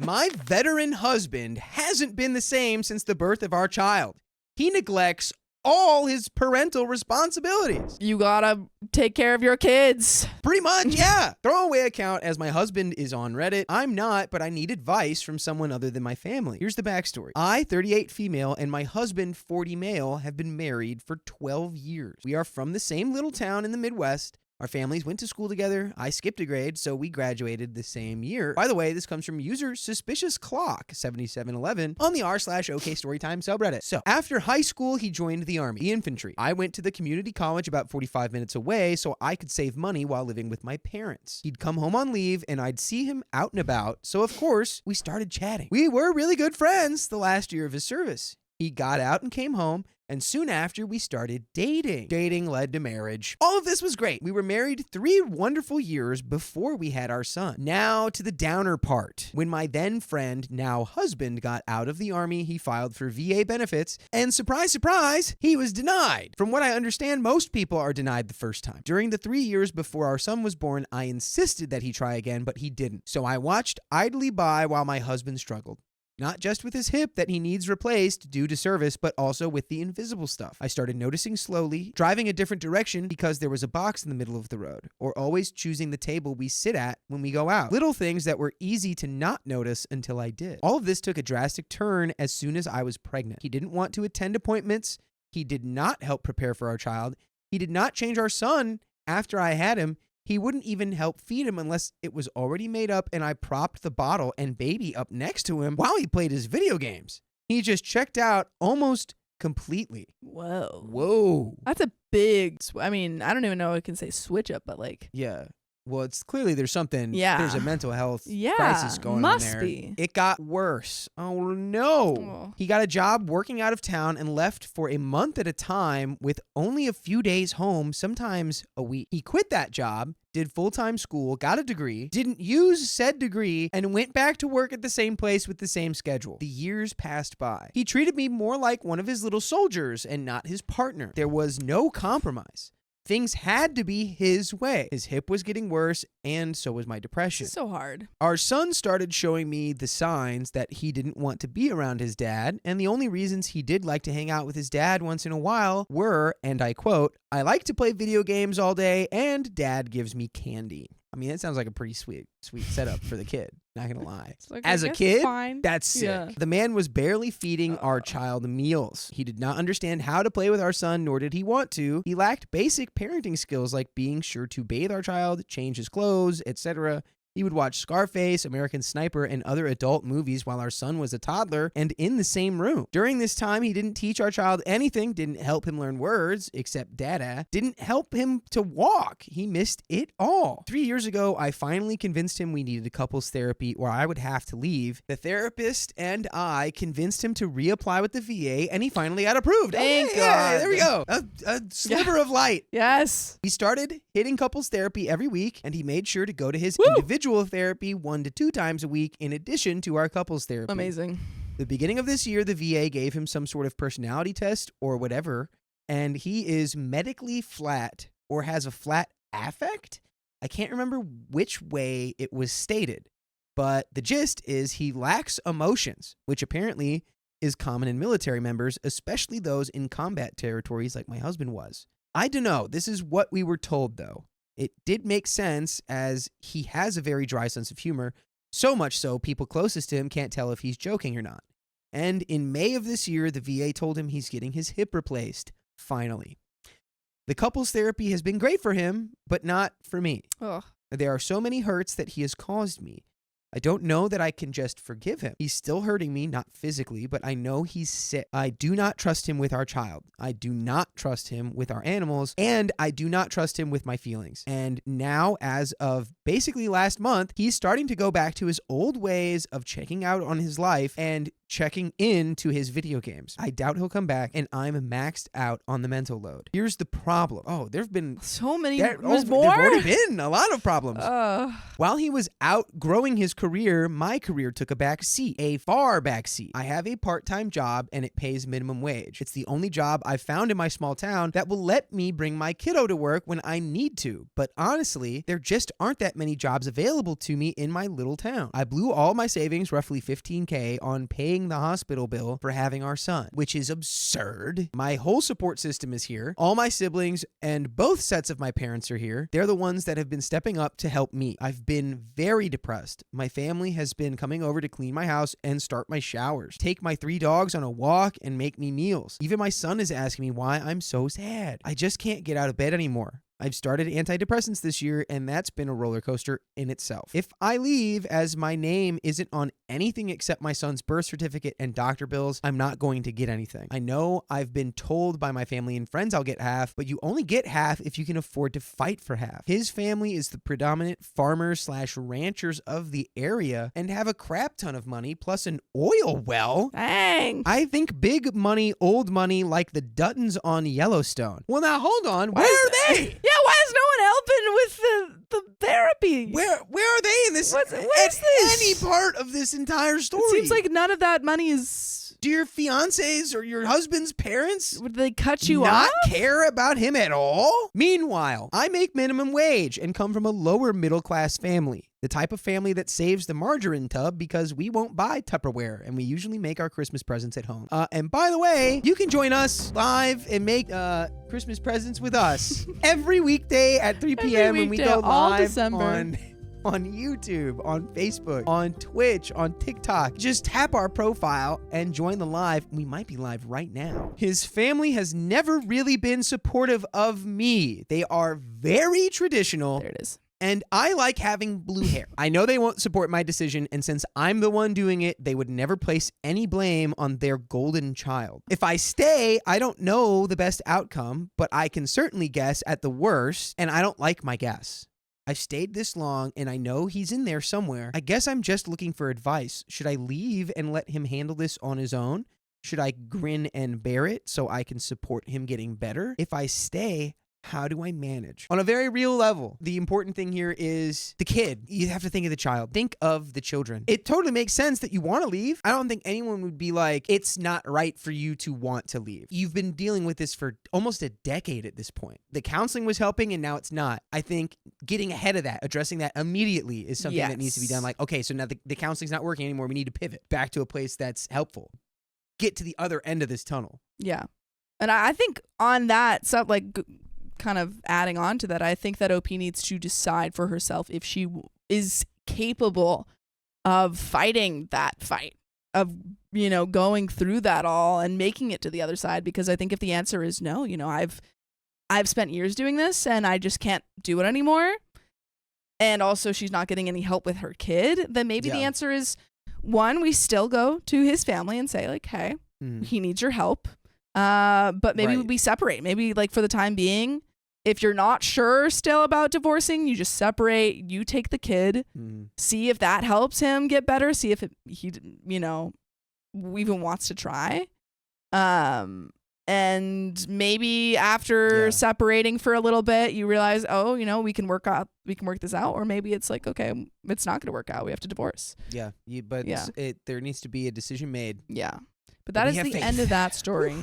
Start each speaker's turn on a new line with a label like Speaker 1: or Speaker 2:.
Speaker 1: My veteran husband hasn't been the same since the birth of our child. He neglects all his parental responsibilities.
Speaker 2: You gotta take care of your kids.
Speaker 1: Pretty much, yeah. Throwaway account as my husband is on Reddit. I'm not, but I need advice from someone other than my family. Here's the backstory. I, 38 female, and my husband, 40 male, have been married for 12 years. We are from the same little town in the Midwest. Our families went to school together. I skipped a grade, so we graduated the same year. By the way, this comes from user Suspicious Clock 7711 on the r/okstorytime subreddit. So, after high school, he joined the Army, the infantry. I went to the community college about 45 minutes away, so I could save money while living with my parents. He'd come home on leave, and I'd see him out and about, so of course, we started chatting. We were really good friends the last year of his service. He got out and came home, and soon after, we started dating. Dating led to marriage. All of this was great. We were married 3 wonderful years before we had our son. Now to the downer part. When my then friend, now husband, got out of the Army, he filed for VA benefits, and surprise, surprise, he was denied. From what I understand, most people are denied the first time. During the 3 years before our son was born, I insisted that he try again, but he didn't. So I watched idly by while my husband struggled. Not just with his hip that he needs replaced due to service, but also with the invisible stuff. I started noticing slowly, driving a different direction because there was a box in the middle of the road, or always choosing the table we sit at when we go out. Little things that were easy to not notice until I did. All of this took a drastic turn as soon as I was pregnant. He didn't want to attend appointments. He did not help prepare for our child. He did not change our son after I had him. He wouldn't even help feed him unless it was already made up and I propped the bottle and baby up next to him while he played his video games. He just checked out almost completely.
Speaker 2: Whoa. That's a big, I mean, I don't even know if I can say switch up, but like.
Speaker 1: Yeah. Well, it's clearly there's something,
Speaker 2: yeah.
Speaker 1: There's a mental health crisis going on there.
Speaker 2: Must be.
Speaker 1: It got worse. Oh, no.
Speaker 2: Oh.
Speaker 1: He got a job working out of town and left for a month at a time with only a few days home, sometimes a week. He quit that job, did full-time school, got a degree, didn't use said degree, and went back to work at the same place with the same schedule. The years passed by. He treated me more like one of his little soldiers and not his partner. There was no compromise. Things had to be his way. His hip was getting worse, and so was my depression.
Speaker 2: It's so hard.
Speaker 1: Our son started showing me the signs that he didn't want to be around his dad, and the only reasons he did like to hang out with his dad once in a while were, and I quote, "I like to play video games all day, and dad gives me candy." I mean, that sounds like a pretty sweet setup for the kid. Not gonna lie.
Speaker 2: Like,
Speaker 1: As a kid,
Speaker 2: fine.
Speaker 1: that's sick.
Speaker 2: Yeah.
Speaker 1: The man was barely feeding our child meals. He did not understand how to play with our son, nor did he want to. He lacked basic parenting skills like being sure to bathe our child, change his clothes, etc. He would watch Scarface, American Sniper, and other adult movies while our son was a toddler and in the same room. During this time, he didn't teach our child anything, didn't help him learn words, except dada, didn't help him to walk. He missed it all. 3 years ago, I finally convinced him we needed a couples therapy or I would have to leave. The therapist and I convinced him to reapply with the VA, and he finally got approved.
Speaker 2: Thank
Speaker 1: Okay,
Speaker 2: God.
Speaker 1: there we go. A sliver of light.
Speaker 2: Yes.
Speaker 1: He started hitting couples therapy every week, and he made sure to go to his individual therapy 1 to 2 times a week in addition to our couples therapy.
Speaker 2: Amazing.
Speaker 1: The beginning of this year, the VA gave him some sort of personality test or whatever, and he is medically flat or has a flat affect. I can't remember which way it was stated, but the gist is he lacks emotions, which apparently is common in military members, especially those in combat territories like my husband was. I don't know. This is what we were told, though. It did make sense as he has a very dry sense of humor, so much so people closest to him can't tell if he's joking or not. And in May of this year, the VA told him he's getting his hip replaced, finally. The couples therapy has been great for him, but not for me.
Speaker 2: Ugh.
Speaker 1: There are so many hurts that he has caused me. I don't know that I can just forgive him. He's still hurting me, not physically, but I know he's sick. I do not trust him with our child. I do not trust him with our animals, and I do not trust him with my feelings. And now, as of basically last month, he's starting to go back to his old ways of checking out on his life and checking into his video games. I doubt he'll come back, and I'm maxed out on the mental load. Here's the problem. Oh, there've been
Speaker 2: so many.
Speaker 1: there's
Speaker 2: more?
Speaker 1: already been a lot of problems. While he was out growing his career, my career took a back seat, a far back seat. I have a part-time job and it pays minimum wage. It's the only job I've found in my small town that will let me bring my kiddo to work when I need to. But honestly, there just aren't that many jobs available to me in my little town. I blew all my savings, roughly $15K, on paying the hospital bill for having our son, which is absurd. My whole support system is here. All my siblings and both sets of my parents are here. They're the ones that have been stepping up to help me. I've been very depressed. My family has been coming over to clean my house and start my showers, take my 3 dogs on a walk, and make me meals. Even my son is asking me why I'm so sad. I just can't get out of bed anymore. I've started antidepressants this year, and that's been a roller coaster in itself. If I leave, as my name isn't on anything except my son's birth certificate and doctor bills, I'm not going to get anything. I know I've been told by my family and friends I'll get half, but you only get half if you can afford to fight for half. His family is the predominant farmers/ranchers of the area and have a crap ton of money, plus an oil well.
Speaker 2: Dang.
Speaker 1: I think big money, old money, like the Duttons on Yellowstone. Well, now hold on. Where are they?
Speaker 2: Yeah, why is no one helping with the therapy?
Speaker 1: Where are they in this?
Speaker 2: What is this?
Speaker 1: Any part of this entire story?
Speaker 2: It seems like none of that money is.
Speaker 1: Do your fiancés or your husband's parents
Speaker 2: Would they cut you
Speaker 1: not
Speaker 2: off?
Speaker 1: care about him at all? Meanwhile, I make minimum wage and come from a lower middle class family. The type of family that saves the margarine tub because we won't buy Tupperware and we usually make our Christmas presents at home. And by the way, you can join us live and make Christmas presents with us every weekday at 3 p.m. when we go
Speaker 2: all
Speaker 1: live
Speaker 2: December.
Speaker 1: on YouTube, on Facebook, on Twitch, on TikTok. Just tap our profile and join the live. We might be live right now. His family has never really been supportive of me. They are very traditional.
Speaker 2: There it is.
Speaker 1: And I like having blue hair. I know they won't support my decision, and since I'm the one doing it, they would never place any blame on their golden child. If I stay, I don't know the best outcome, but I can certainly guess at the worst, and I don't like my guess. I've stayed this long, and I know he's in there somewhere. I guess I'm just looking for advice. Should I leave and let him handle this on his own? Should I grin and bear it so I can support him getting better? If I stay, how do I manage? On a very real level, the important thing here is the kid. You have to think of the child. Think of the children. It totally makes sense that you want to leave. I don't think anyone would be like, it's not right for you to want to leave. You've been dealing with this for almost a decade at this point. The counseling was helping and now it's not. I think getting ahead of that, addressing that immediately is something that needs to be done. Like, okay, so now the counseling's not working anymore. We need to pivot back to a place that's helpful. Get to the other end of this tunnel.
Speaker 2: Yeah. And I think on that, so like kind of adding on to that, I think that OP needs to decide for herself if she is capable of fighting that fight, of, you know, going through that all and making it to the other side. Because I think if the answer is no, you know, I've spent years doing this and I just can't do it anymore, and also she's not getting any help with her kid, then maybe the answer is, one, we still go to his family and say like, hey, he needs your help. But maybe we separate. Maybe like for the time being, if you're not sure still about divorcing, you just separate, you take the kid, see if that helps him get better, see if he, you know, even wants to try. And maybe after separating for a little bit, you realize, oh, you know, we can work this out. Or maybe it's like, okay, it's not going to work out. We have to divorce.
Speaker 1: Yeah. There needs to be a decision made.
Speaker 2: Yeah. But that is the end of that story.